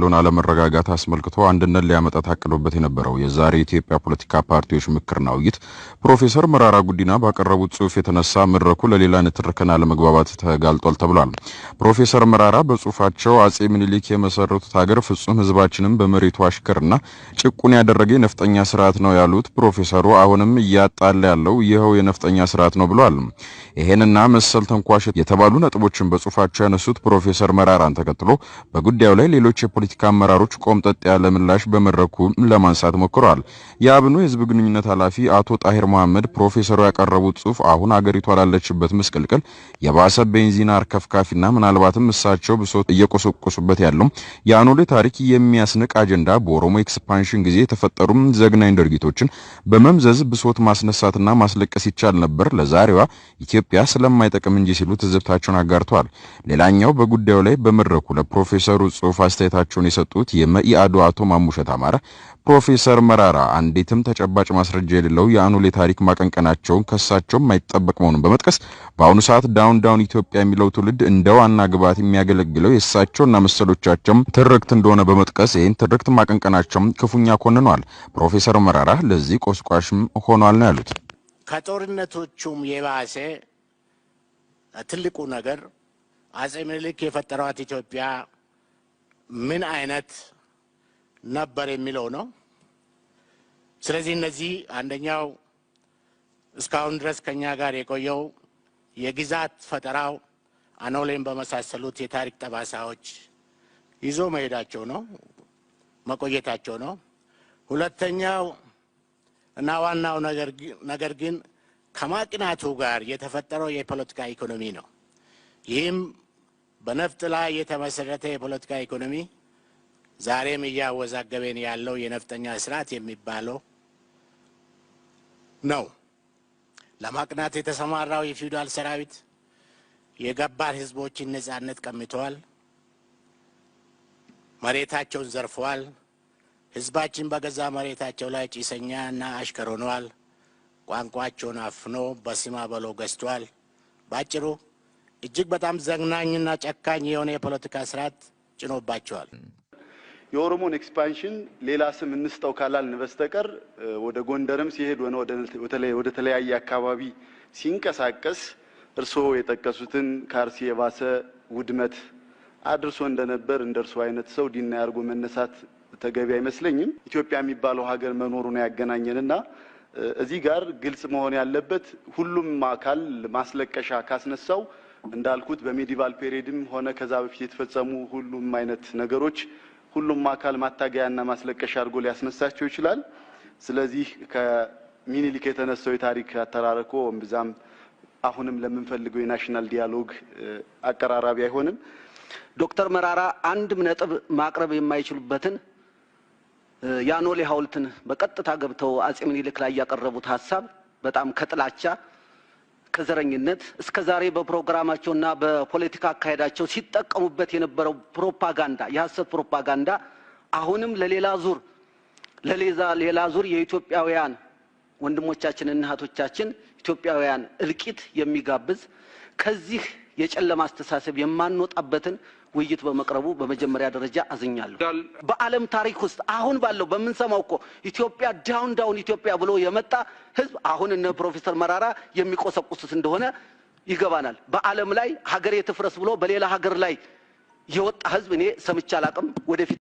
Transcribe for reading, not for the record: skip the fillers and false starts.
ሎና ለመረጋጋት አስመልክቶ አንድነት ሊያመጣ ታቅዶበት የነበረው የዛሬ ኢትዮጵያ ፖለቲካ ፓርቲዎች ምክርና ውይይት ፕሮፌሰር መራራ ጉዲና ባቀረቡት ጽሑፍ የተነሳ መድረኩ ለሌላ ንትርክና ለመግባባት ተጋልጧል ተብሏል። ፕሮፌሰር መራራ በጽሑፋቸው አጼ ምኒልክ የመሰረቱት ሀገር ፍጹም ህዝባችንን በመሬቱ አሽከርና ጭቁን ያደረገ የነፍጠኛ ስርዓት ነው ያሉት ፕሮፌሰሩ አሁንም እያጣለ ያለው ይኸው የነፍጠኛ ስርዓት ነው ብለዋል። ይሄንና መሰል ተንኳሽ የተባሉ ነጥቦችን በጽሑፋቸው ያነሱት ፕሮፌሰር መራራን ተከትሎ በጉዳዩ ላይ ሌሎች የፖለቲካ አመራሮች ቆምጠጥ ያለ ምላሽ በመድረኩ ለማንሳት ሞክረዋል። የአብኑ የህዝብ ግንኙነት ኃላፊ አቶ ጣሂር መሐመድ ፕሮፌሰሩ ያቀረቡት ጽሑፍ አሁን አገሪቷ ላለችበት ምስቅልቅል የባሰ ቤንዚን አርከፍካፊና ምናልባትም እሳቸው ብሶት እየቆሰቆሱበት ያለው የአኖሌ ታሪክ የሚያስንቅ አጀንዳ በኦሮሞ ኤክስፓንሽን ጊዜ የተፈጠሩ ዘግናኝ ድርጊቶችን በመምዘዝ ብሶት ማስነሳትና ማስለቀስ ይቻል ነበር፣ ለዛሬዋ ኢትዮጵያ ስለማይጠቅም እንጂ ሲሉ ትዝብታቸውን አጋርተዋል። ሌላኛው በጉዳዩ ላይ በመድረኩ ለፕሮፌሰሩ ጽሑፍ አስተያየታቸውን የሰጡት የመኢአዱ አቶ ማሙሸት አማረ ፕሮፌሰር መራራ አንዲትም ተጨባጭ ማስረጃ የሌለው የአኖሌ ታሪክ ማቀንቀናቸውን ከሳቸው የማይጠበቅ መሆኑን በመጥቀስ በአሁኑ ሰዓት ዳውን ኢትዮጵያ የሚለው ትውልድ እንደ ዋና ግብዓት የሚያገለግለው የእሳቸውና መሰሎቻቸው ትርክት እንደሆነ በመጥቀስ ይህን ትርክት ማቀንቀናቸውን ክፉኛ ኮንነዋል። ፕሮፌሰር መራራ ለዚህ ቆስቋሽም ሆኗል ነው ያሉት። ከጦርነቶቹም የባሰ ትልቁ ነገር አጼ ምኒልክ የፈጠሯት ኢትዮጵያ ምን አይነት ነበር የሚለው ነው። ስለዚህ እነዚህ አንደኛው እስካሁን ድረስ ከኛ ጋር የቆየው የግዛት ፈጠራው አኖሌን በመሳሰሉት የታሪክ ጠባሳዎች ይዞ መሄዳቸው ነው፣ መቆየታቸው ነው። ሁለተኛው እና ዋናው ነገር ግን ከማቅናቱ ጋር የተፈጠረው የፖለቲካ ኢኮኖሚ ነው። ይህም በነፍጥ ላይ የተመሰረተ የፖለቲካ ኢኮኖሚ ዛሬም እያወዛገበን ያለው የነፍጠኛ ስርዓት የሚባለው ነው። ለማቅናት የተሰማራው የፊውዳል ሰራዊት የገባር ህዝቦችን ነጻነት ቀምተዋል፣ መሬታቸውን ዘርፈዋል። ህዝባችን በገዛ መሬታቸው ላይ ጭሰኛና አሽከር ሆነዋል። ቋንቋቸውን አፍኖ በስማ በሎ ገዝቷል። ባጭሩ እጅግ በጣም ዘግናኝና ጨካኝ የሆነ የፖለቲካ ስርዓት ጭኖባቸዋል። የኦሮሞን ኤክስፓንሽን ሌላ ስም እንስጠው ካላልን በስተቀር ወደ ጎንደርም ሲሄድ ወደ ተለያየ አካባቢ ሲንቀሳቀስ እርስዎ የጠቀሱትን ከአርሲ የባሰ ውድመት አድርሶ እንደነበር እንደርሱ አይነት ሰው ዲና ያርጎ መነሳት ተገቢ አይመስለኝም። ኢትዮጵያ የሚባለው ሀገር መኖሩን ያገናኘንና እዚህ ጋር ግልጽ መሆን ያለበት ሁሉም አካል ማስለቀሻ ካስነሳው እንዳልኩት በሜዲቫል ፔሪድም ሆነ ከዛ በፊት የተፈጸሙ ሁሉም አይነት ነገሮች ሁሉም አካል ማታገያና ማስለቀሻ አድርጎ ሊያስነሳቸው ይችላል። ስለዚህ ከሚኒሊክ የተነሳው የታሪክ አተራረኮ እምብዛም አሁንም ለምንፈልገው የናሽናል ዲያሎግ አቀራራቢ አይሆንም። ዶክተር መራራ አንድም ነጥብ ማቅረብ የማይችሉበትን የአኖሌ ሐውልትን በቀጥታ ገብተው አጼ ምኒልክ ላይ ያቀረቡት ሐሳብ በጣም ከጥላቻ ከዘረኝነት እስከዛሬ በፕሮግራማቸውና በፖለቲካ አካሄዳቸው ሲጠቀሙበት የነበረው ፕሮፓጋንዳ የሐሰት ፕሮፓጋንዳ አሁንም ለሌላ ዙር የኢትዮጵያውያን ወንድሞቻችንና እህቶቻችን ኢትዮጵያውያን እልቂት የሚጋብዝ ከዚህ የጨለማ አስተሳሰብ የማንወጣበትን ውይይት በመቅረቡ በመጀመሪያ ደረጃ አዝኛለሁ። በዓለም ታሪክ ውስጥ አሁን ባለው በመንሰማው እኮ ኢትዮጵያ ዳውን ኢትዮጵያ ብሎ የመጣ ህዝብ አሁን እነ ፕሮፌሰር መራራ የሚቆሰቁሱት እንደሆነ ይገባናል። በዓለም ላይ ሀገሬ ትፍረስ ብሎ በሌላ ሀገር ላይ የወጣ ህዝብ እኔ ሰምቼ አላቅም። ወደፊት